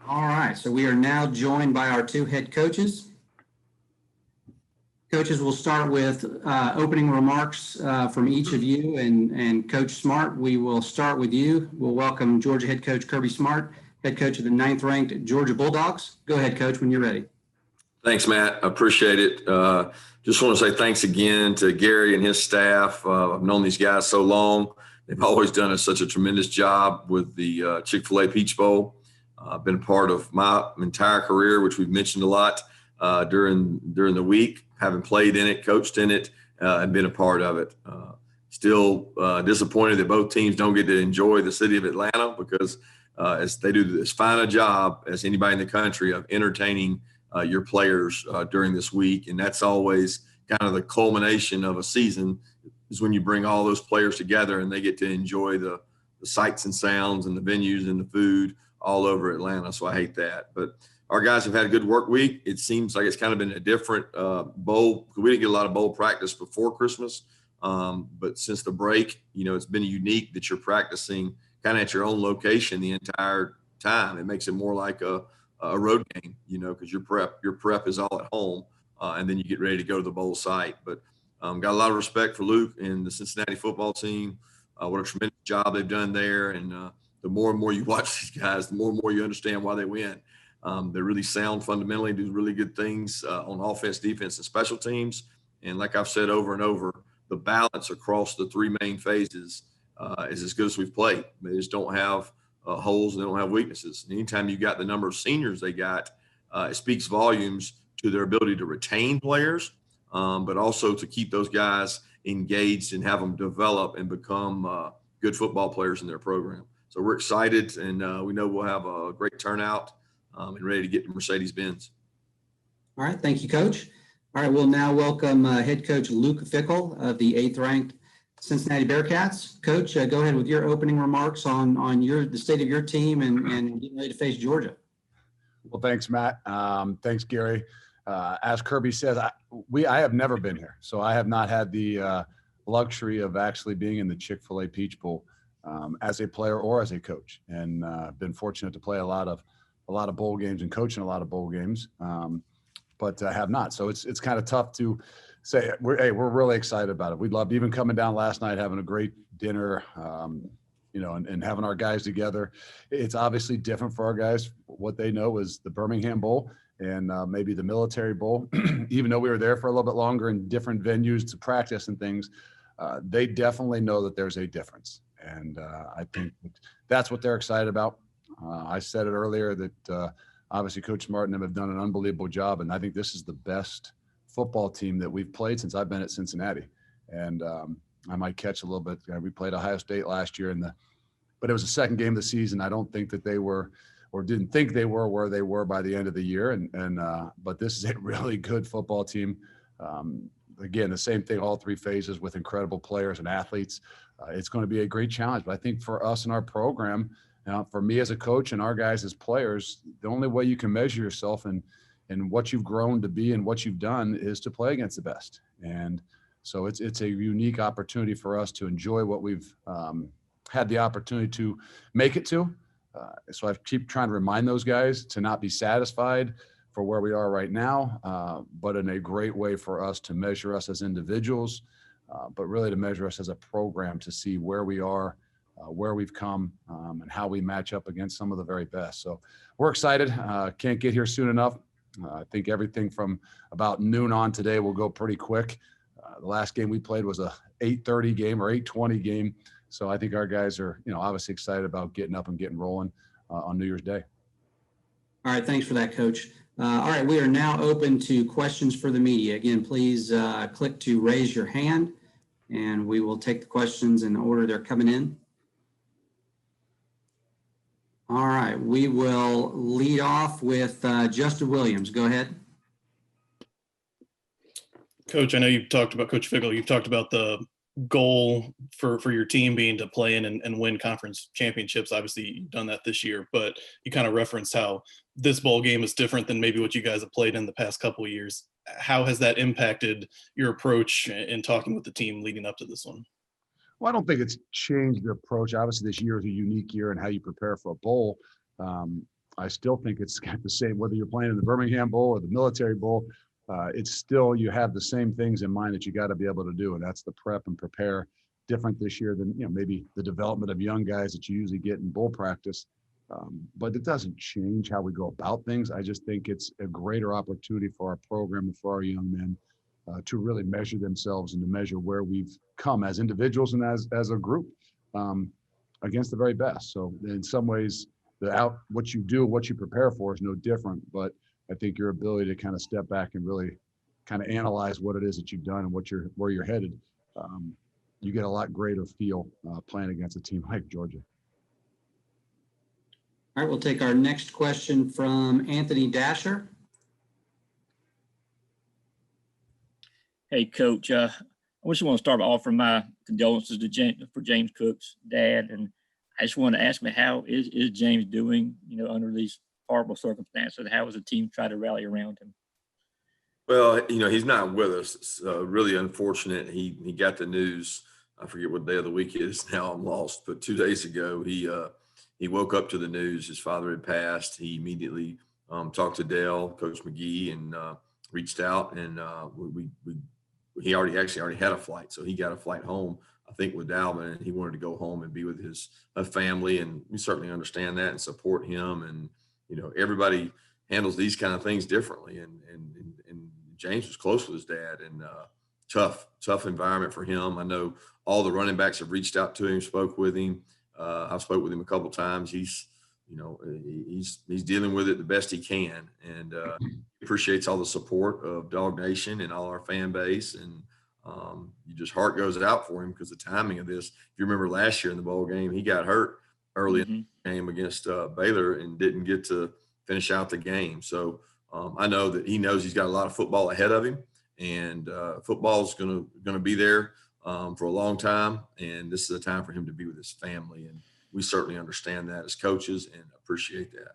All right, so we are now joined by our two head coaches. Coaches, we'll start with opening remarks from each of you, and Coach Smart, we will start with you. We'll welcome Georgia head coach Kirby Smart, head coach of the 9th-ranked Georgia Bulldogs. Go ahead, Coach, when you're ready. Thanks, Matt. I appreciate it. Just want to say thanks again to Gary and his staff. I've known these guys so long. They've always done such a tremendous job with the Chick-fil-A Peach Bowl. I've been a part of my entire career, which we've mentioned a lot during the week, having played in it, coached in it, and been a part of it. Still disappointed that both teams don't get to enjoy the city of Atlanta because as they do as fine a job as anybody in the country of entertaining your players during this week. And that's always kind of the culmination of a season is when you bring all those players together and they get to enjoy the sights and sounds and the venues and the food all over Atlanta. So I hate that. But our guys have had a good work week. It seems like it's kind of been a different bowl. We didn't get a lot of bowl practice before Christmas. But since the break, it's been unique that you're practicing kind of at your own location the entire time. It makes it more like a road game, because your prep is all at home, and then you get ready to go to the bowl site. But got a lot of respect for Luke and the Cincinnati football team. What a tremendous job they've done there. And the more and more you watch these guys, the more and more you understand why they win. They're really sound fundamentally, do really good things on offense, defense, and special teams. And like I've said over and over, the balance across the three main phases is as good as we've played. They just don't have holes and they don't have weaknesses. And anytime you got the number of seniors they got, it speaks volumes to their ability to retain players, but also to keep those guys engaged and have them develop and become good football players in their program. So we're excited, and we know we'll have a great turnout and ready to get to Mercedes-Benz. All right, thank you, Coach. All right, we'll now welcome head coach Luke Fickell of the 8th-ranked Cincinnati Bearcats. Coach, go ahead with your opening remarks on the state of your team and getting ready to face Georgia. Well, thanks, Matt. Thanks, Gary. As Kirby says, I have never been here, so I have not had the luxury of actually being in the Chick-fil-A Peach Bowl as a player or as a coach, and been fortunate to play a lot of bowl games and coaching a lot of bowl games, but have not. So it's kind of tough to say. We're really excited about it. We loved even coming down last night, having a great dinner, and having our guys together. It's obviously different for our guys. What they know is the Birmingham Bowl and maybe the Military Bowl. Even though we were there for a little bit longer in different venues to practice and things, they definitely know that there's a difference. And I think that's what they're excited about. I said it earlier that obviously Coach Smart and them have done an unbelievable job. And I think this is the best football team that we've played since I've been at Cincinnati. And I might catch a little bit. We played Ohio State last year, but it was the second game of the season. I don't think that they were or didn't think they were where they were by the end of the year. But this is a really good football team. Again, the same thing, all three phases with incredible players and athletes. It's going to be a great challenge. But I think for us in our program, for me as a coach and our guys as players, the only way you can measure yourself and what you've grown to be and what you've done is to play against the best. And so it's a unique opportunity for us to enjoy what we've had the opportunity to make it to. So I keep trying to remind those guys to not be satisfied for where we are right now, but in a great way for us to measure us as individuals, but really to measure us as a program to see where we are, where we've come, and how we match up against some of the very best. So we're excited. Can't get here soon enough. I think everything from about noon on today will go pretty quick. The last game we played was a 8:30 game or 8:20 game. So I think our guys are, obviously excited about getting up and getting rolling on New Year's Day. All right, thanks for that, Coach. All right, we are now open to questions for the media. Again, please click to raise your hand, and we will take the questions in the order they're coming in. All right, we will lead off with Justin Williams. Go ahead. Coach, I know you've talked about, Coach Fickell, you've talked about the goal for your team being to play in and win conference championships. Obviously, you've done that this year, but you kind of referenced how this bowl game is different than maybe what you guys have played in the past couple of years. How has that impacted your approach in talking with the team leading up to this one? Well, I don't think it's changed the approach. Obviously, this year is a unique year in how you prepare for a bowl. I still think it's got the same, whether you're playing in the Birmingham Bowl or the Military Bowl, it's still, you have the same things in mind that you got to be able to do. And that's the prep and prepare. Different this year than, maybe the development of young guys that you usually get in bowl practice. But it doesn't change how we go about things. I just think it's a greater opportunity for our program and for our young men to really measure themselves and to measure where we've come as individuals and as a group against the very best. So in some ways, what you do, what you prepare for is no different, but I think your ability to kind of step back and really kind of analyze what it is that you've done and where you're headed, you get a lot greater feel playing against a team like Georgia. All right, we'll take our next question from Anthony Dasher. Hey, Coach. I just want to start by offering my condolences to for James Cook's dad, and I just want to ask him, how is James doing? Under these horrible circumstances, how has the team tried to rally around him? Well, he's not with us. It's really unfortunate. He got the news. I forget what day of the week it is now. I'm lost. But 2 days ago, he woke up to the news. His father had passed. He immediately talked to Dale, Coach McGee, and reached out. And he already had a flight, so he got a flight home, I think, with Dalvin, and he wanted to go home and be with his family. And we certainly understand that and support him. And everybody handles these kind of things differently. And James was close with his dad, and tough environment for him. I know all the running backs have reached out to him, spoke with him. I've spoke with him a couple of times. He's dealing with it the best he can, and appreciates all the support of Dog Nation and all our fan base. And heart goes out for him because the timing of this. If you remember last year in the bowl game, he got hurt early in the game against Baylor and didn't get to finish out the game. So I know that he knows he's got a lot of football ahead of him, and football is going to be there for a long time. And this is a time for him to be with his family. And we certainly understand that as coaches and appreciate that.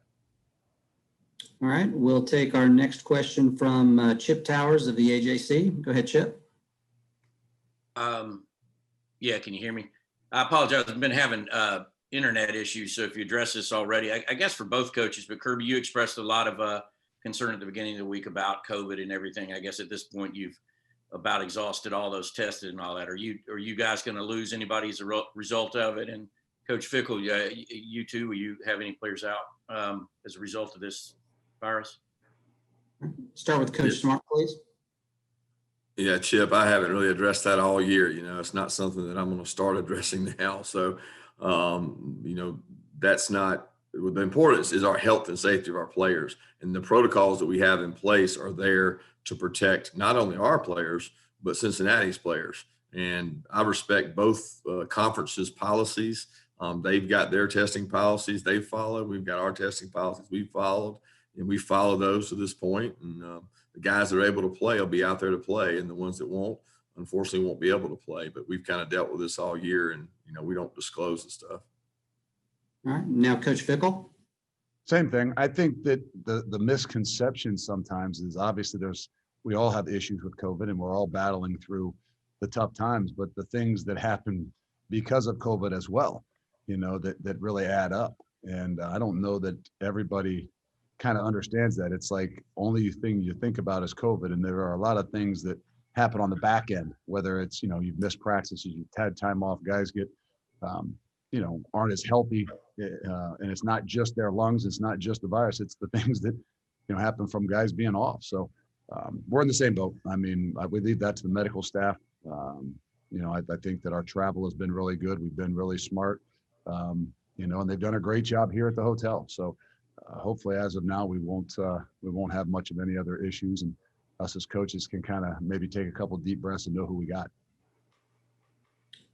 All right, we'll take our next question from Chip Towers of the AJC. Go ahead, Chip. Yeah, can you hear me? I apologize. I've been having internet issues, so if you address this already, I guess for both coaches, but Kirby, you expressed a lot of concern at the beginning of the week about COVID and everything. I guess at this point you've about exhausted all those tested and all that. Are you guys going to lose anybody as a result of it? And Coach Fickell, you too, will you have any players out as a result of this virus? Start with Coach Smart, please. Yeah, Chip, I haven't really addressed that all year. It's not something that I'm going to start addressing now. So, that's not the importance is our health and safety of our players, and the protocols that we have in place are there to protect not only our players, but Cincinnati's players. And I respect both conferences' policies. They've got their testing policies they follow. We've got our testing policies we've followed, and we follow those to this point. And the guys that are able to play will be out there to play, and the ones that won't, unfortunately, won't be able to play. But we've kind of dealt with this all year, and we don't disclose the stuff. All right, now Coach Fickell. Same thing. I think that the misconception sometimes is obviously we all have issues with COVID, and we're all battling through the tough times, but the things that happen because of COVID as well, that really add up. And I don't know that everybody kind of understands that. It's like only thing you think about is COVID, and there are a lot of things that happen on the back end, whether it's, you've missed practices, you've had time off, guys get, aren't as healthy. And it's not just their lungs, it's not just the virus, it's the things that happen from guys being off. So we're in the same boat. I mean, we leave that to the medical staff. I think that our travel has been really good. We've been really smart, and they've done a great job here at the hotel. So hopefully as of now we won't have much of any other issues, and us as coaches can kind of maybe take a couple deep breaths and know who we got.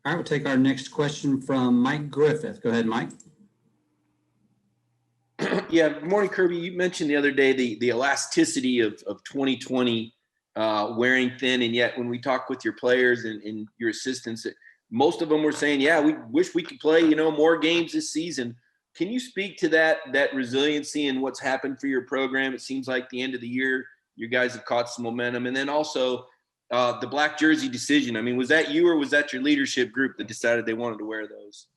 All right, we'll take our next question from Mike Griffith. Go ahead, Mike. Yeah, good morning, Kirby. You mentioned the other day the elasticity of 2020 wearing thin, and yet when we talk with your players and your assistants, most of them were saying, yeah, we wish we could play, more games this season. Can you speak to that resiliency and what's happened for your program? It seems like the end of the year, you guys have caught some momentum. And then also the black jersey decision. I mean, was that you or was that your leadership group that decided they wanted to wear those?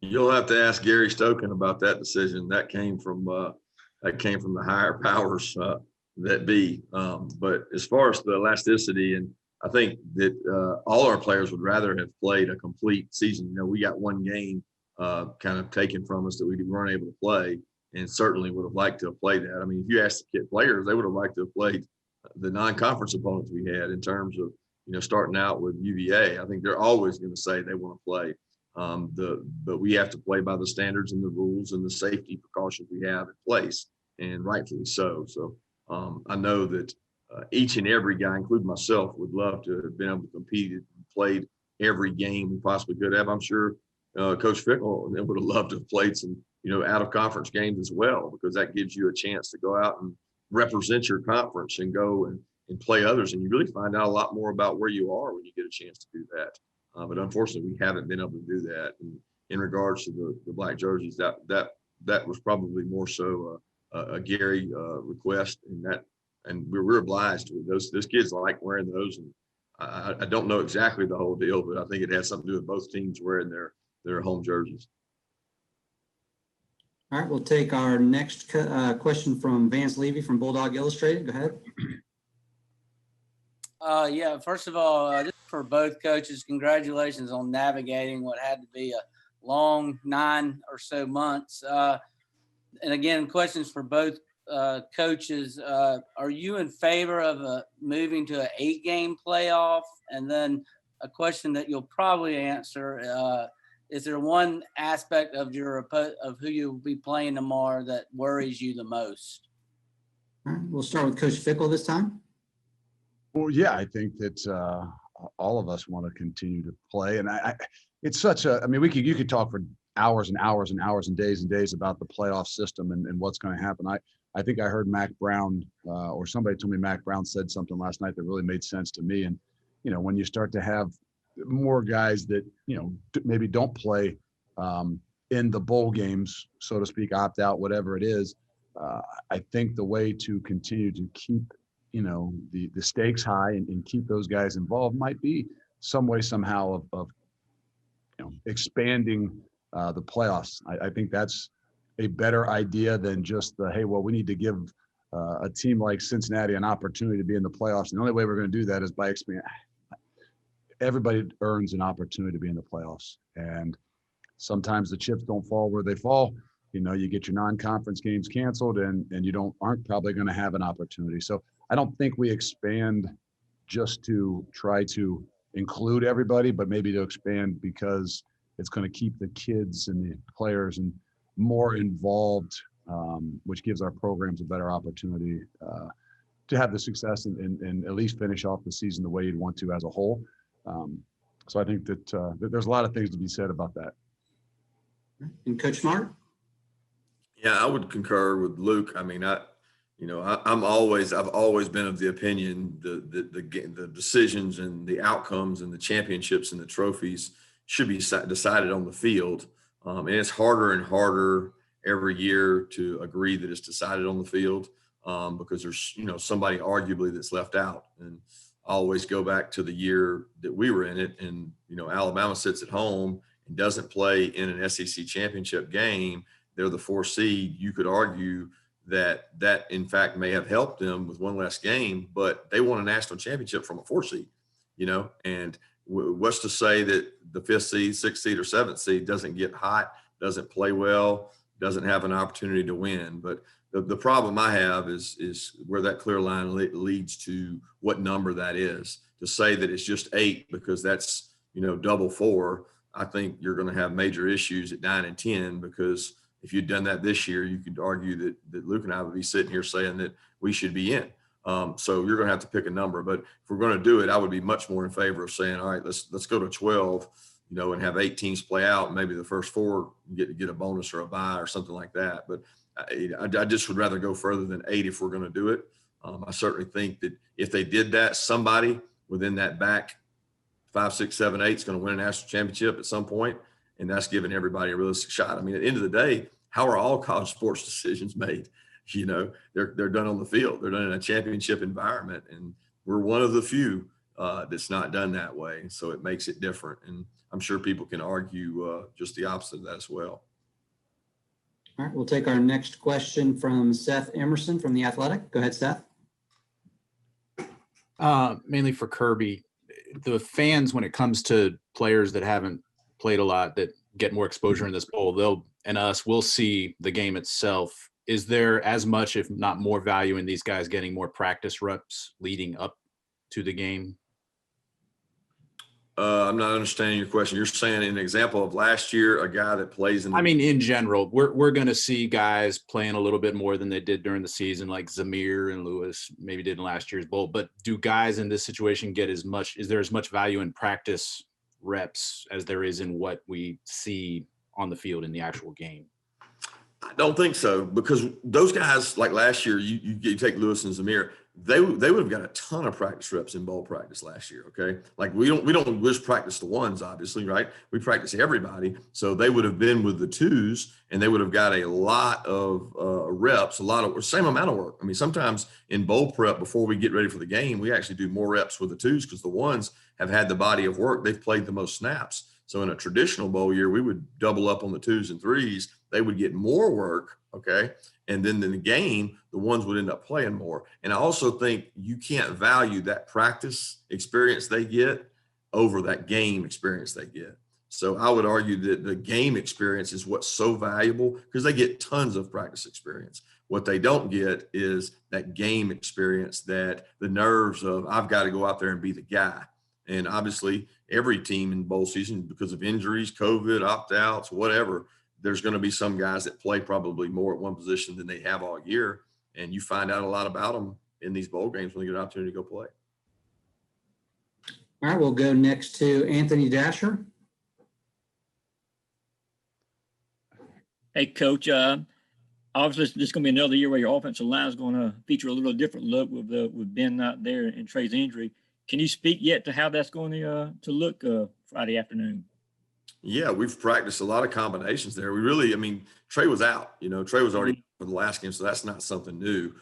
You'll have to ask Gary Stokan about that decision. That came from the higher powers that be. But as far as the elasticity, and I think that all our players would rather have played a complete season. You know, we got one game kind of taken from us that we weren't able to play, and certainly would have liked to have played that. I mean, if you asked the kid players, they would have liked to have played the non-conference opponents we had in terms of, you know, starting out with UVA. I think they're always going to say they want to play. But we have to play by the standards and the rules and the safety precautions we have in place, and rightfully so. So I know that each and every guy, including myself, would love to have been able to compete and played every game we possibly could have. I'm sure Coach Fickell would have loved to have played some, you know, out of conference games as well, because that gives you a chance to go out and represent your conference and go and play others. And you really find out a lot more about where you are when you get a chance to do that. But unfortunately, we haven't been able to do that. And in regards to the black jerseys, that was probably more so a Gary request, and we're obliged to. Those kids like wearing those, and I don't know exactly the whole deal, but I think it has something to do with both teams wearing their home jerseys. All right, we'll take our next question from Vance Levy from Bulldog Illustrated. Go ahead. Yeah, first of all, this is for both coaches. Congratulations on navigating what had to be a long 9 or so months. And again, questions for both coaches. Are you in favor of moving to an 8-game playoff? And then a question that you'll probably answer, is there one aspect of of who you'll be playing tomorrow that worries you the most? All right, we'll start with Coach Fickell this time. Well, yeah, I think that all of us want to continue to play, and it's such a. I mean, you could talk for hours and hours and hours and days about the playoff system and what's going to happen. I think I heard Mac Brown or somebody told me Mac Brown said something last night that really made sense to me. And you know, when you start to have more guys that, you know, maybe don't play in the bowl games, so to speak, opt out, whatever it is, I think the way to continue to keep, you know, the stakes high and keep those guys involved might be some way somehow of you know, expanding the playoffs. I think that's a better idea than just hey, well, we need to give a team like Cincinnati an opportunity to be in the playoffs. And the only way we're going to do that is by expanding. Everybody earns an opportunity to be in the playoffs, and sometimes the chips don't fall where they fall. You know, you get your non-conference games canceled, and you aren't probably going to have an opportunity. So I don't think we expand just to try to include everybody, but maybe to expand because it's going to keep the kids and the players and more involved, which gives our programs a better opportunity to have the success and at least finish off the season the way you'd want to as a whole. So I think that there's a lot of things to be said about that. And Coach Smart? Yeah, I would concur with Luke. I mean, I've always been of the opinion the decisions and the outcomes and the championships and the trophies should be decided on the field. And it's harder and harder every year to agree that it's decided on the field because there's, you know, somebody arguably that's left out. And I always go back to the year that we were in it, and, you know, Alabama sits at home and doesn't play in an SEC championship game. They're the 4th seed. You could argue that in fact may have helped them with one less game, but they won a national championship from a 4 seed, you know, and what's to say that the 5th seed, 6th seed, or 7th seed doesn't get hot, doesn't play well, doesn't have an opportunity to win. But the problem I have is where that clear line leads to what number that is. To say that it's just 8 because that's, you know, double 4, I think you're going to have major issues at 9 and 10, because if you'd done that this year, you could argue that Luke and I would be sitting here saying that we should be in. So you're going to have to pick a number. But if we're going to do it, I would be much more in favor of saying, all right, let's go to 12, you know, and have 8 teams play out. Maybe the first 4 get a bonus or a bye or something like that. But I just would rather go further than 8 if we're going to do it. I certainly think that if they did that, somebody within that back 5, 6, 7, 8 is going to win a national championship at some point, and that's giving everybody a realistic shot. I mean, at the end of the day, how are all college sports decisions made? You know, they're done on the field. They're done in a championship environment, and we're one of the few that's not done that way. So it makes it different. And I'm sure people can argue just the opposite of that as well. All right, we'll take our next question from Seth Emerson from The Athletic. Go ahead, Seth. Mainly for Kirby, the fans, when it comes to players that haven't played a lot, that get more exposure in this bowl, we'll see the game itself. Is there as much, if not more, value in these guys getting more practice reps leading up to the game? I'm not understanding your question. You're saying an example of last year, a guy that plays in the— I mean, in general, we're going to see guys playing a little bit more than they did during the season, like Zamir and Lewis maybe did in last year's bowl. But do guys in this situation get as much? Is there as much value in practice reps as there is in what we see on the field in the actual game? I don't think so, because those guys, like last year, you take Lewis and Zamir, they would have got a ton of practice reps in bowl practice last year. Okay, like we don't just practice the ones, obviously, right? We practice everybody, so they would have been with the twos, and they would have got a lot of reps, same amount of work. I mean, sometimes in bowl prep before we get ready for the game, we actually do more reps with the twos because the ones have had the body of work. They've played the most snaps. So in a traditional bowl year, we would double up on the twos and threes. They would get more work, okay? And then in the game, the ones would end up playing more. And I also think you can't value that practice experience they get over that game experience they get. So I would argue that the game experience is what's so valuable because they get tons of practice experience. What they don't get is that game experience, that the nerves of, I've got to go out there and be the guy. And obviously every team in bowl season, because of injuries, COVID, opt-outs, whatever, there's going to be some guys that play probably more at one position than they have all year. And you find out a lot about them in these bowl games when you get an opportunity to go play. All right, we'll go next to Anthony Dasher. Hey, Coach. Obviously, this is going to be another year where your offensive line is going to feature a little different look with Ben not there and Trey's injury. Can you speak yet to how that's going to look Friday afternoon? Yeah, we've practiced a lot of combinations there. Trey was out. Trey was already for the last game, so that's not something new.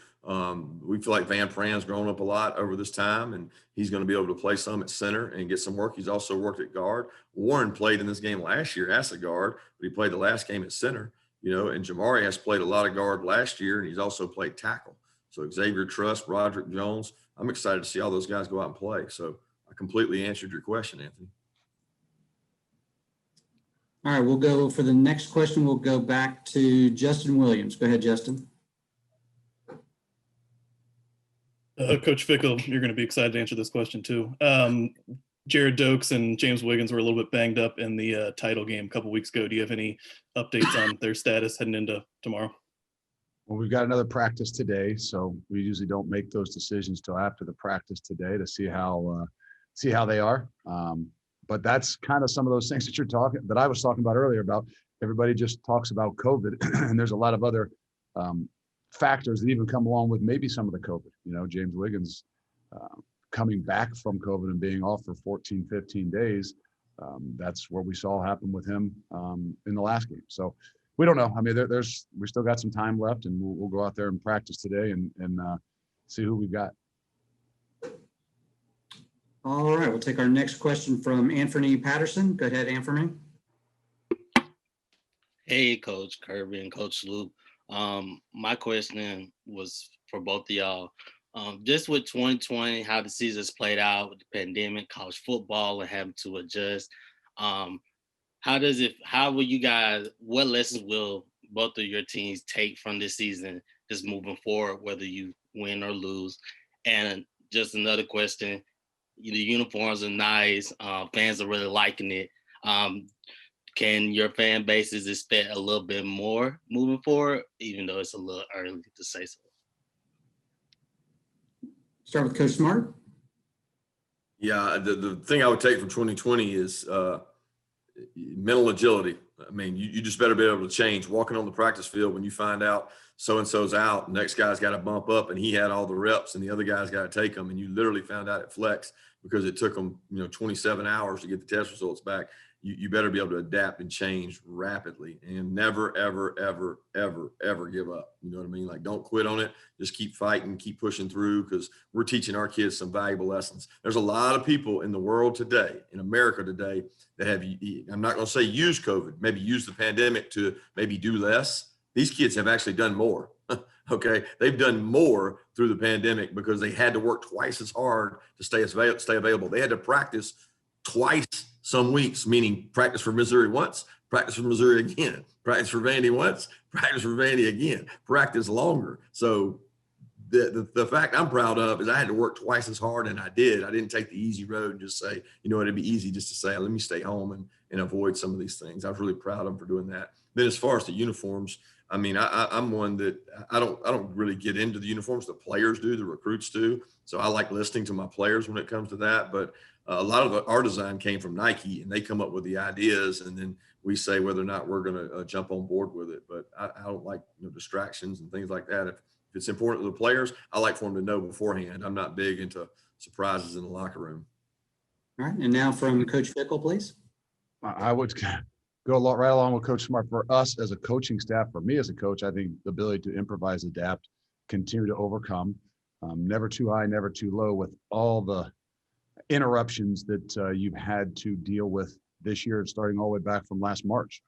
We feel like Van Pran's grown up a lot over this time, and he's going to be able to play some at center and get some work. He's also worked at guard. Warren played in this game last year as a guard, but he played the last game at center. And Jamari has played a lot of guard last year, and he's also played tackle. So Xavier Truss, Roderick Jones, I'm excited to see all those guys go out and play. So I completely answered your question, Anthony. All right, we'll go for the next question. We'll go back to Justin Williams. Go ahead, Justin. Coach Fickell, you're going to be excited to answer this question too. Jared Dokes and James Wiggins were a little bit banged up in the title game a couple weeks ago. Do you have any updates on their status heading into tomorrow? Well, we've got another practice today, so we usually don't make those decisions till after the practice today to see how they are. But that's kind of some of those things that I was talking about earlier about. Everybody just talks about COVID, and there's a lot of other factors that even come along with maybe some of the COVID. James Wiggins coming back from COVID and being off for 14, 15 days. That's what we saw happen with him in the last game. So we don't know. I mean, we still got some time left, and we'll go out there and practice today and see who we've got. All right, we'll take our next question from Anthony Patterson. Go ahead, Anthony. Hey, Coach Kirby and Coach Luke. My question was for both of y'all. Just with 2020, how the season's played out with the pandemic, college football, and having to adjust. What lessons will both of your teams take from this season just moving forward, whether you win or lose? And just another question, the uniforms are nice. Fans are really liking it. Can your fan bases expect a little bit more moving forward, even though it's a little early to say so? Start with Coach Smart. Yeah, the thing I would take from 2020 is mental agility. I mean, you just better be able to change. Walking on the practice field when you find out so-and-so's out, next guy's got to bump up, and he had all the reps, and the other guy's got to take them, and you literally found out at flex because it took them 27 hours to get the test results back. you better be able to adapt and change rapidly and never, ever, ever, ever, ever give up. You know what I mean? Like, don't quit on it. Just keep fighting, keep pushing through, because we're teaching our kids some valuable lessons. There's a lot of people in the world today, in America today, that have, I'm not going to say use COVID, maybe use the pandemic to maybe do less. These kids have actually done more. Okay. They've done more through the pandemic because they had to work twice as hard to stay available. They had to practice twice some weeks, meaning practice for Missouri once, practice for Missouri again, practice for Vandy once, practice for Vandy again, practice longer. So the fact I'm proud of is I had to work twice as hard, and I did. I didn't take the easy road and just say, you know, it'd be easy just to say, let me stay home and avoid some of these things. I was really proud of them for doing that. Then as far as the uniforms, I mean, I'm one that I don't really get into the uniforms. The players do, the recruits do. So I like listening to my players when it comes to that. But a lot of our design came from Nike, and they come up with the ideas, and then we say whether or not we're going to jump on board with it. But I don't like distractions and things like that. If it's important to the players, I like for them to know beforehand. I'm not big into surprises in the locker room. All right. And now from Coach Fickell, please. I would go right along with Coach Smart. For us as a coaching staff, for me as a coach, I think the ability to improvise, adapt, continue to overcome, never too high, never too low, with all the interruptions that you've had to deal with this year, starting all the way back from last March,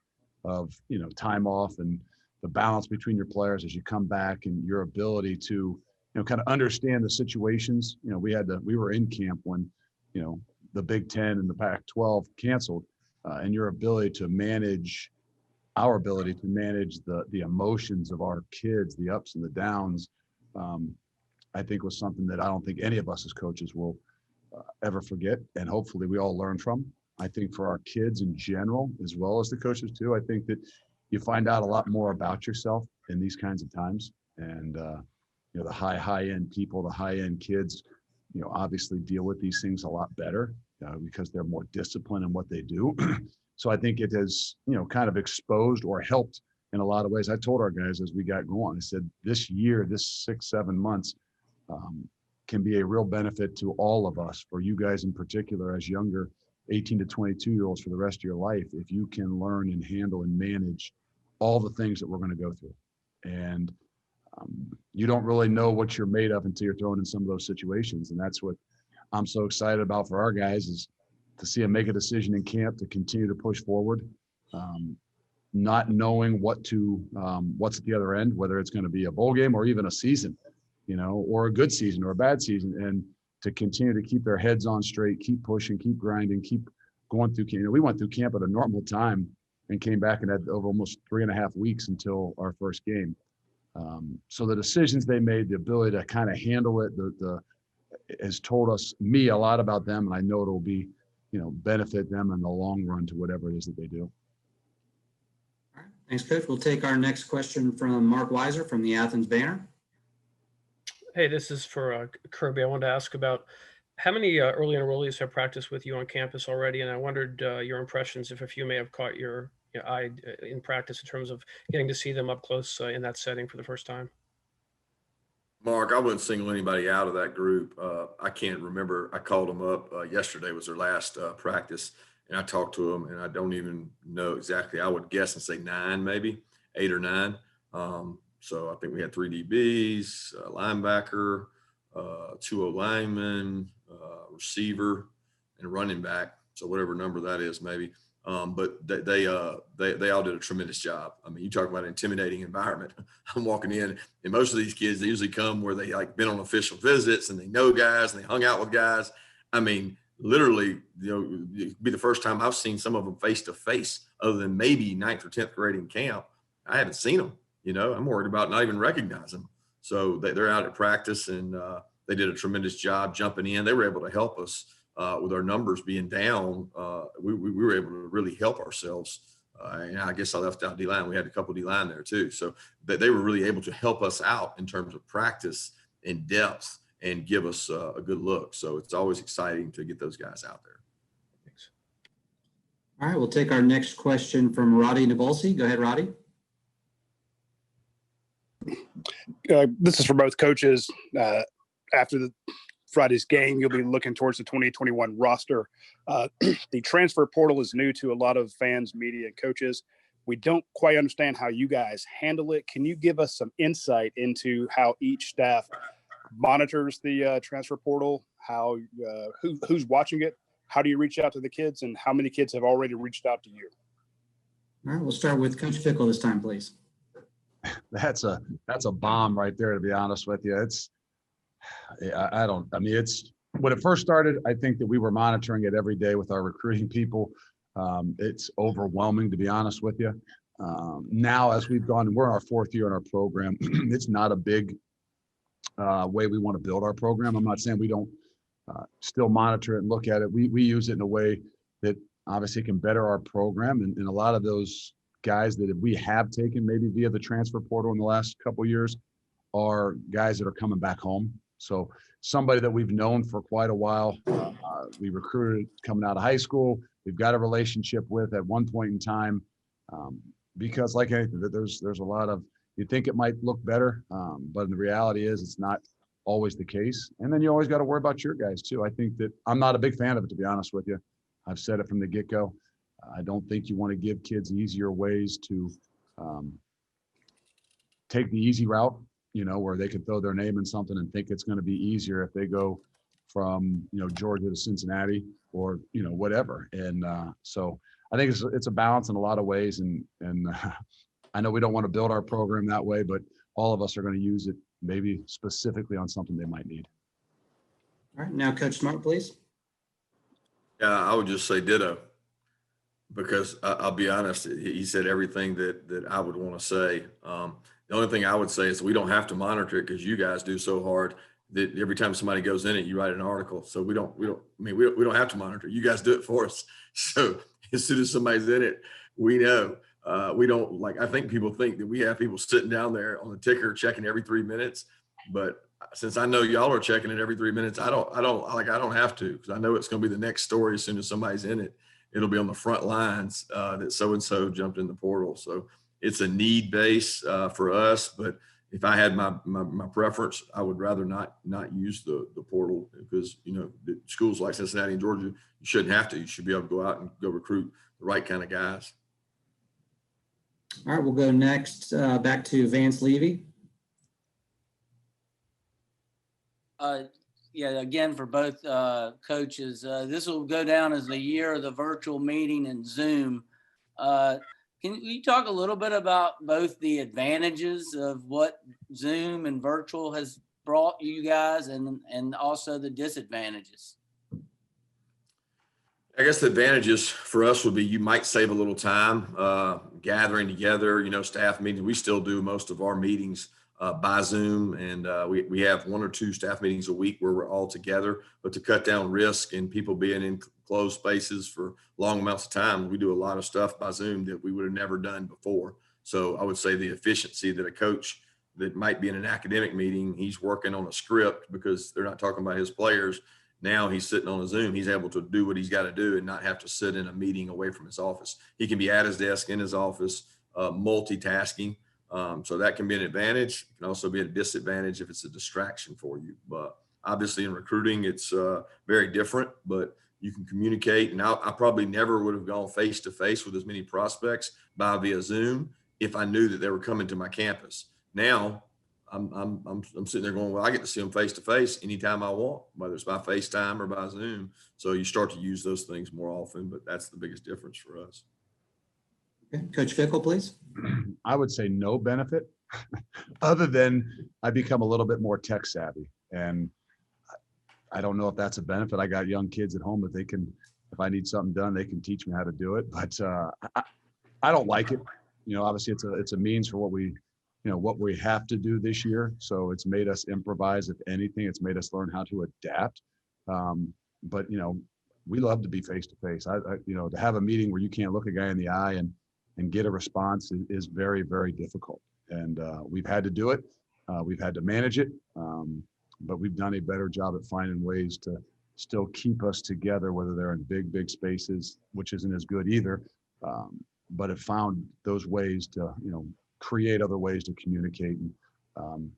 of time off and the balance between your players as you come back, and your ability to kind of understand the situations. We were in camp when the Big Ten and the Pac-12 canceled. And your ability to manage the emotions of our kids, the ups and the downs, I think was something that I don't think any of us as coaches will ever forget. And hopefully we all learn from. I think for our kids in general, as well as the coaches too, I think that you find out a lot more about yourself in these kinds of times. And, the high-end people, the high-end kids, obviously deal with these things a lot better. Because they're more disciplined in what they do. So I think it has, kind of exposed or helped in a lot of ways. I told our guys as we got going, I said, this year, this 6-7 months can be a real benefit to all of us, for you guys in particular, as younger 18 to 22-year-olds for the rest of your life, if you can learn and handle and manage all the things that we're going to go through. And you don't really know what you're made of until you're thrown in some of those situations. And that's what I'm so excited about for our guys, is to see them make a decision in camp to continue to push forward, not knowing what's at the other end, whether it's going to be a bowl game or even a season, or a good season or a bad season, and to continue to keep their heads on straight, keep pushing, keep grinding, keep going through camp. We went through camp at a normal time and came back and had over almost 3.5 weeks until our first game. So the decisions they made, the ability to kind of handle it, has told me a lot about them, and I know it'll be, benefit them in the long run to whatever it is that they do. All right. Thanks, Coach. We'll take our next question from Mark Weiser from the Athens Banner. Hey, this is for Kirby. I wanted to ask about how many early enrollees have practiced with you on campus already, and I wondered your impressions, if a few may have caught your eye in practice in terms of getting to see them up close in that setting for the first time. Mark, I wouldn't single anybody out of that group. I can't remember. I called them up yesterday, was their last practice, and I talked to them, and I don't even know exactly. I would guess and say 9, maybe 8 or 9. So I think we had 3 DBs, a linebacker, 2 O-linemen, receiver, and a running back. So whatever number that is, maybe. But they all did a tremendous job. I mean, you talk about an intimidating environment. I'm walking in, and most of these kids, they usually come where they been on official visits and they know guys and they hung out with guys. I mean, literally, it'd be the first time I've seen some of them face to face, other than maybe 9th or 10th grade in camp. I haven't seen them. I'm worried about not even recognizing them. So they're out at practice, and they did a tremendous job jumping in. They were able to help us. With our numbers being down, we were able to really help ourselves. And I guess I left out D-line. We had a couple D-line there too. So they were really able to help us out in terms of practice and depth and give us a good look. So it's always exciting to get those guys out there. Thanks. All right, we'll take our next question from Roddy Nabolsi. Go ahead, Roddy. This is for both coaches. After the Friday's game, you'll be looking towards the 2021 roster. The transfer portal is new to a lot of fans, media, and coaches. We don't quite understand how you guys handle it. Can you give us some insight into how each staff monitors the transfer portal? How who's watching it? How do you reach out to the kids, and how many kids have already reached out to you? All right, we'll start with Coach Fickell this time, please. That's a bomb right there, to be honest with you. It's when it first started, I think that we were monitoring it every day with our recruiting people. It's overwhelming, to be honest with you. Now, as we've gone, we're in our 4th year in our program. It's not a big way we want to build our program. I'm not saying we don't still monitor it and look at it. We use it in a way that obviously can better our program. And a lot of those guys that we have taken maybe via the transfer portal in the last couple of years are guys that are coming back home. So somebody that we've known for quite a while, we recruited coming out of high school, we've got a relationship with at one point in time, because like anything, there's a lot of, you think it might look better, but the reality is it's not always the case. And then you always got to worry about your guys too. I think that I'm not a big fan of it, to be honest with you. I've said it from the get-go. I don't think you want to give kids easier ways to take the easy route, where they can throw their name in something and think it's going to be easier if they go from, Georgia to Cincinnati or, whatever. And so I think it's a balance in a lot of ways. And I know we don't want to build our program that way, but all of us are going to use it maybe specifically on something they might need. All right, now Coach Smart, please. Yeah, I would just say ditto, because I'll be honest, he said everything that I would want to say. The only thing I would say is we don't have to monitor it because you guys do so hard that every time somebody goes in it, you write an article. So we don't have to monitor. You guys do it for us. So as soon as somebody's in it, we know. We don't, like, I think people think that we have people sitting down there on the ticker checking every 3 minutes, but since I know y'all are checking it every 3 minutes, I don't have to, because I know it's going to be the next story. As soon as somebody's in it, it'll be on the front lines that so-and-so jumped in the portal. So it's a need base for us. But if I had my preference, I would rather not use the portal, because, the schools like Cincinnati and Georgia, you shouldn't have to. You should be able to go out and go recruit the right kind of guys. All right, we'll go next back to Vance Levy. Yeah, again, for both coaches, this will go down as the year of the virtual meeting and Zoom. Can you talk a little bit about both the advantages of what Zoom and virtual has brought you guys, and also the disadvantages? I guess the advantages for us would be you might save a little time gathering together, staff meetings. We still do most of our meetings by Zoom, and we have 1 or 2 staff meetings a week where we're all together. But to cut down risk and people being in closed spaces for long amounts of time, we do a lot of stuff by Zoom that we would have never done before. So I would say the efficiency that a coach that might be in an academic meeting, he's working on a script because they're not talking about his players. Now he's sitting on a Zoom. He's able to do what he's got to do and not have to sit in a meeting away from his office. He can be at his desk in his office, multitasking. So that can be an advantage. It can also be a disadvantage if it's a distraction for you. But obviously in recruiting, it's very different, but you can communicate. And I probably never would have gone face-to-face with as many prospects via Zoom if I knew that they were coming to my campus. Now, I'm sitting there going, well, I get to see them face-to-face anytime I want, whether it's by FaceTime or by Zoom. So you start to use those things more often, but that's the biggest difference for us. Okay. Coach Fickell, please. I would say no benefit other than I become a little bit more tech savvy. And I don't know if that's a benefit. I got young kids at home that they can, if I need something done, they can teach me how to do it. But I don't like it. Obviously it's a means for what we have to do this year. So it's made us improvise. If anything, it's made us learn how to adapt. But we love to be face-to-face. To have a meeting where you can't look a guy in the eye and get a response is very, very difficult. And we've had to do it. We've had to manage it. But we've done a better job at finding ways to still keep us together, whether they're in big, big spaces, which isn't as good either. But have found those ways to, create other ways to communicate. And,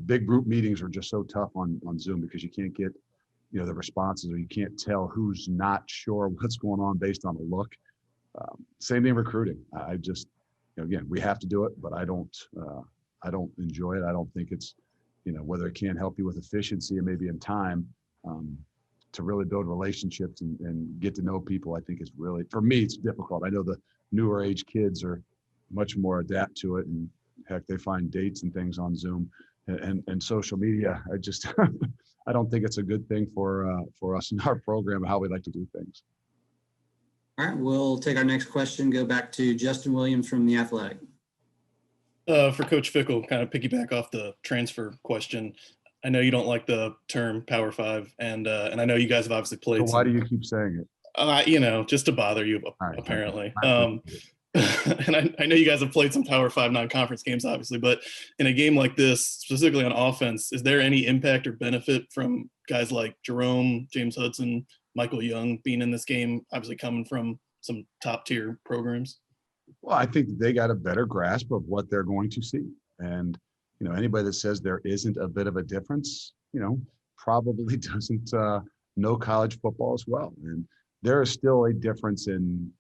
big group meetings are just so tough on Zoom because you can't get the responses, or you can't tell who's not sure what's going on based on a look. Same thing recruiting. I just, again, we have to do it, but I don't enjoy it. I don't think it's, whether it can help you with efficiency and maybe in time, to really build relationships and get to know people, I think is really, for me, it's difficult. I know the newer age kids are much more adapt to it, and heck, they find dates and things on Zoom and social media. I just, I don't think it's a good thing for us in our program, how we like to do things. All right, we'll take our next question, go back to Justin Williams from The Athletic. For Coach Fickell, kind of piggyback off the transfer question. I know you don't like the term Power Five, and I know you guys have obviously played. So why do you keep saying it? Just to bother you, right, apparently. okay. And I know you guys have played some Power Five non-conference games, obviously, but in a game like this, specifically on offense, is there any impact or benefit from guys like Jerome, James Hudson, Michael Young being in this game, obviously coming from some top tier programs? Well, I think they got a better grasp of what they're going to see. And, anybody that says there isn't a bit of a difference, probably doesn't know college football as well. And there is still a difference in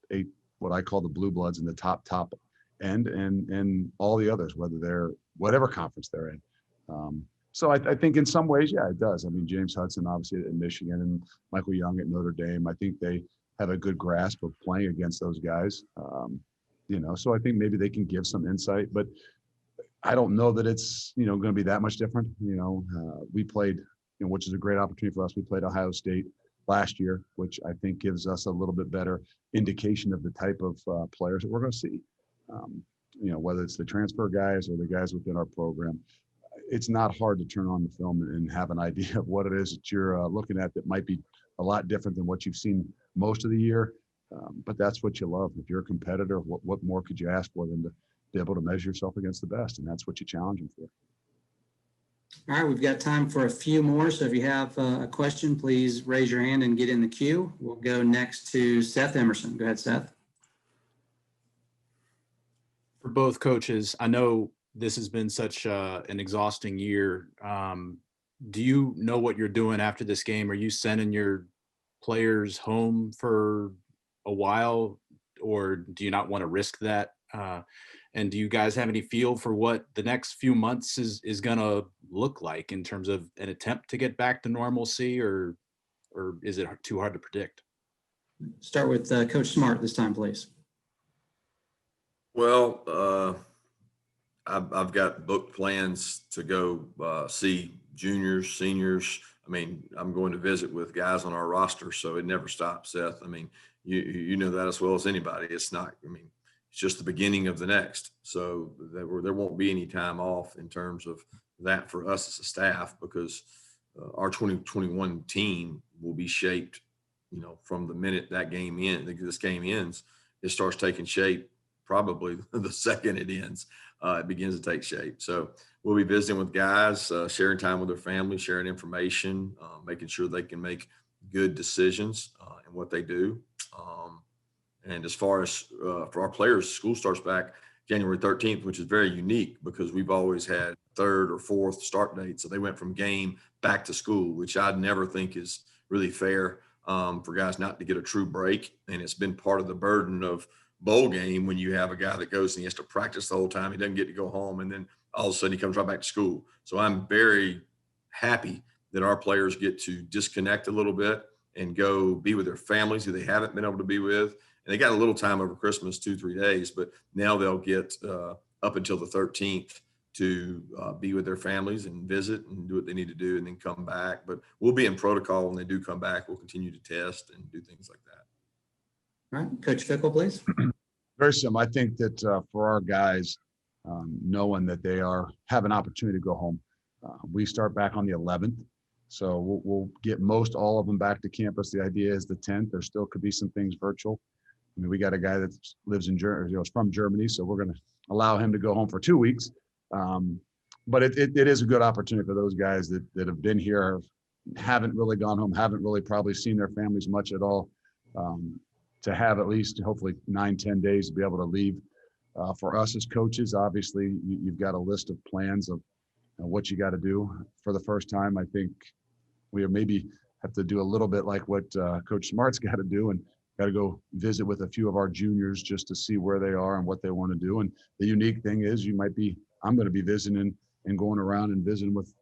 what I call the blue bloods in the top end and all the others, whether they're whatever conference they're in. So I think in some ways, yeah, it does. I mean, James Hudson, obviously at Michigan, and Michael Young at Notre Dame, I think they have a good grasp of playing against those guys. So I think maybe they can give some insight, but I don't know that it's, going to be that much different. We played, which is a great opportunity for us. We played Ohio State last year, which I think gives us a little bit better indication of the type of players that we're going to see. Whether it's the transfer guys or the guys within our program, it's not hard to turn on the film and have an idea of what it is that you're looking at that might be a lot different than what you've seen most of the year. But that's what you love. If you're a competitor, what more could you ask for than to be able to measure yourself against the best? And that's what you challenge them for. All right, we've got time for a few more. So if you have a question, please raise your hand and get in the queue. We'll go next to Seth Emerson. Go ahead, Seth. For both coaches, I know this has been such an exhausting year. Do you know what you're doing after this game? Are you sending your players home for a while, or do you not want to risk that? And do you guys have any feel for what the next few months is going to look like in terms of an attempt to get back to normalcy, or is it too hard to predict? Start with Coach Smart this time, please. Well, I've got booked plans to go see juniors, seniors. I mean, I'm going to visit with guys on our roster, so it never stops, Seth. I mean, you know that as well as anybody. It's not, it's just the beginning of the next. So there won't be any time off in terms of that for us as a staff, because our 2021 team will be shaped, from the minute this game ends, it starts taking shape. Probably the second it ends, it begins to take shape. So we'll be visiting with guys, sharing time with their family, sharing information, making sure they can make good decisions in what they do. And as far as for our players, school starts back January 13th, which is very unique because we've always had third or fourth start dates. So they went from game back to school, which I'd never think is really fair for guys not to get a true break. And it's been part of the burden of bowl game when you have a guy that goes and he has to practice the whole time. He doesn't get to go home, and then all of a sudden he comes right back to school. So I'm very happy that our players get to disconnect a little bit and go be with their families who they haven't been able to be with. And they got a little time over Christmas, 2-3 days, but now they'll get up until the 13th to be with their families and visit and do what they need to do and then come back. But we'll be in protocol when they do come back. We'll continue to test and do things like that. All right, Coach Fickell, please. Very similar. I think that for our guys, knowing that they have an opportunity to go home, we start back on the 11th. So we'll get most all of them back to campus. The idea is the 10th. There still could be some things virtual. I mean, we got a guy that lives in Germany, is from Germany, so we're going to allow him to go home for 2 weeks. But it is a good opportunity for those guys that have been here, haven't really gone home, haven't really probably seen their families much at all, to have at least hopefully 9-10 days to be able to leave. For us as coaches, obviously, you've got a list of plans of what you got to do for the first time. I think we maybe have to do a little bit like what Coach Smart's got to do, and got to go visit with a few of our juniors just to see where they are and what they want to do. And the unique thing is I'm going to be visiting and going around and visiting with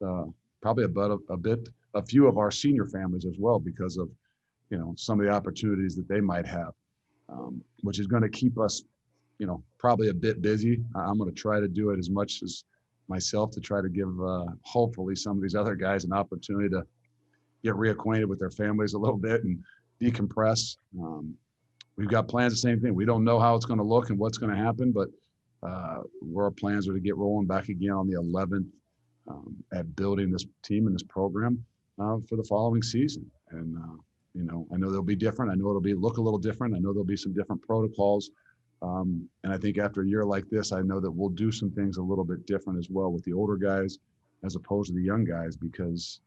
probably a few of our senior families as well, because of, some of the opportunities that they might have, which is going to keep us, probably a bit busy. I'm going to try to do it as much as myself to try to give, hopefully, some of these other guys an opportunity to get reacquainted with their families a little bit and decompress. We've got plans, the same thing. We don't know how it's going to look and what's going to happen, but our plans are to get rolling back again on the 11th at building this team and this program for the following season. And, I know they'll be different. I know it'll look a little different. I know there'll be some different protocols. And I think after a year like this, I know that we'll do some things a little bit different as well with the older guys as opposed to the young guys, because,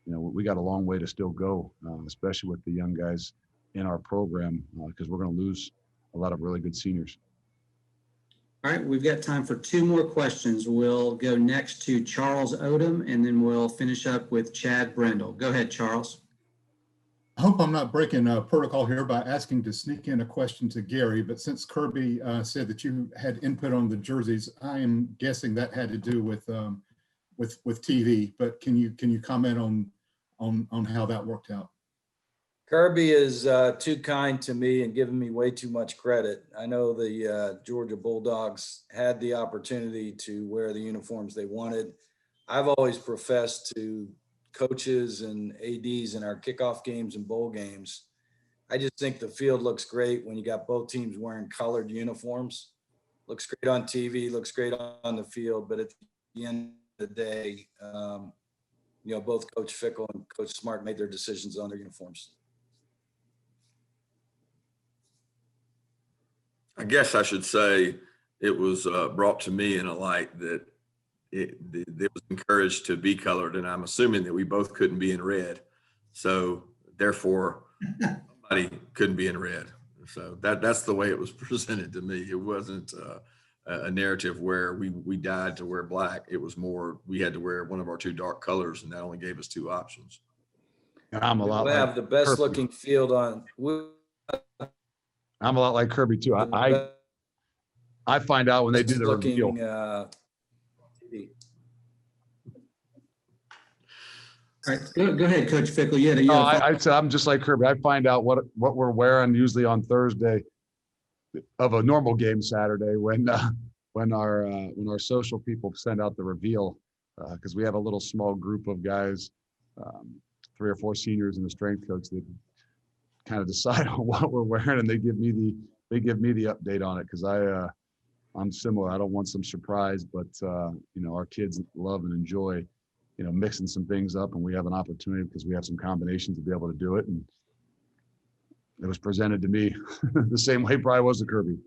we got a long way to still go, especially with the young guys in our program, because we're going to lose a lot of really good seniors. All right, we've got time for 2 more questions. We'll go next to Charles Odom, and then we'll finish up with Chad Brendel. Go ahead, Charles. I hope I'm not breaking protocol here by asking to sneak in a question to Gary, but since Kirby said that you had input on the jerseys, I am guessing that had to do with TV. But can you comment on how that worked out? Kirby is too kind to me and giving me way too much credit. I know the Georgia Bulldogs had the opportunity to wear the uniforms they wanted. I've always professed to coaches and ADs in our kickoff games and bowl games, I just think the field looks great when you got both teams wearing colored uniforms. Looks great on TV, looks great on the field, but at the end of the day, both Coach Fickell and Coach Smart made their decisions on their uniforms. I guess I should say it was brought to me in a light that it was encouraged to be colored, and I'm assuming that we both couldn't be in red, so therefore somebody couldn't be in red. So that's the way it was presented to me. It wasn't a narrative where we died to wear black. It was more we had to wear one of our 2 dark colors, and that only gave us 2 options. And I'm a lot we have the best Kirby. Looking field on. I'm a lot like Kirby too. I find out when they do the reveal. TV. All right, go ahead, Coach Fickell. I'm just like Kirby. I find out what we're wearing usually on Thursday of a normal game Saturday when our social people send out the reveal, because we have a little small group of guys, 3 or 4 seniors and the strength coach that kind of decide on what we're wearing, and they give me the update on it, because I'm similar. I don't want some surprise, but our kids love and enjoy mixing some things up, and we have an opportunity because we have some combinations to be able to do it. And it was presented to me the same way probably was to Kirby.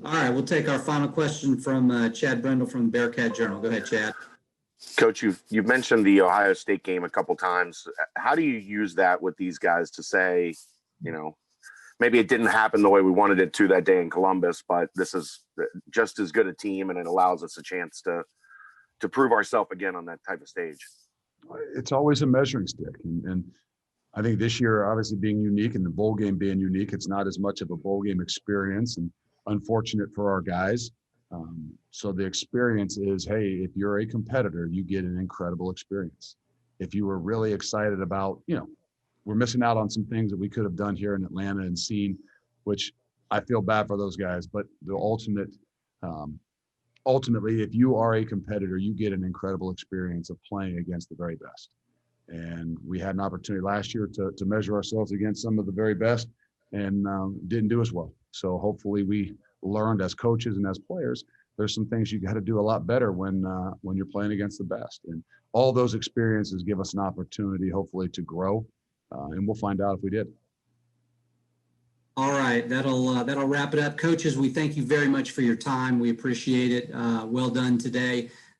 All right, we'll take our final question from Chad Brendel from the Bearcat Journal. Go ahead, Chad. Coach, you've mentioned the Ohio State game a couple times. How do you use that with these guys to say, maybe it didn't happen the way we wanted it to that day in Columbus, but this is just as good a team, and it allows us a chance to prove ourselves again on that type of stage? It's always a measuring stick. And I think this year, obviously being unique and the bowl game being unique, it's not as much of a bowl game experience, and unfortunate for our guys. So the experience is, hey, if you're a competitor, you get an incredible experience. If you were really excited about, we're missing out on some things that we could have done here in Atlanta and seen, which I feel bad for those guys, but the ultimately, if you are a competitor, you get an incredible experience of playing against the very best. And we had an opportunity last year to measure ourselves against some of the very best, and didn't do as well. So hopefully we learned as coaches and as players, there's some things you got to do a lot better when you're playing against the best. And all those experiences give us an opportunity, hopefully, to grow. And we'll find out if we did. All right, that'll wrap it up. Coaches, we thank you very much for your time. We appreciate it. Well done today.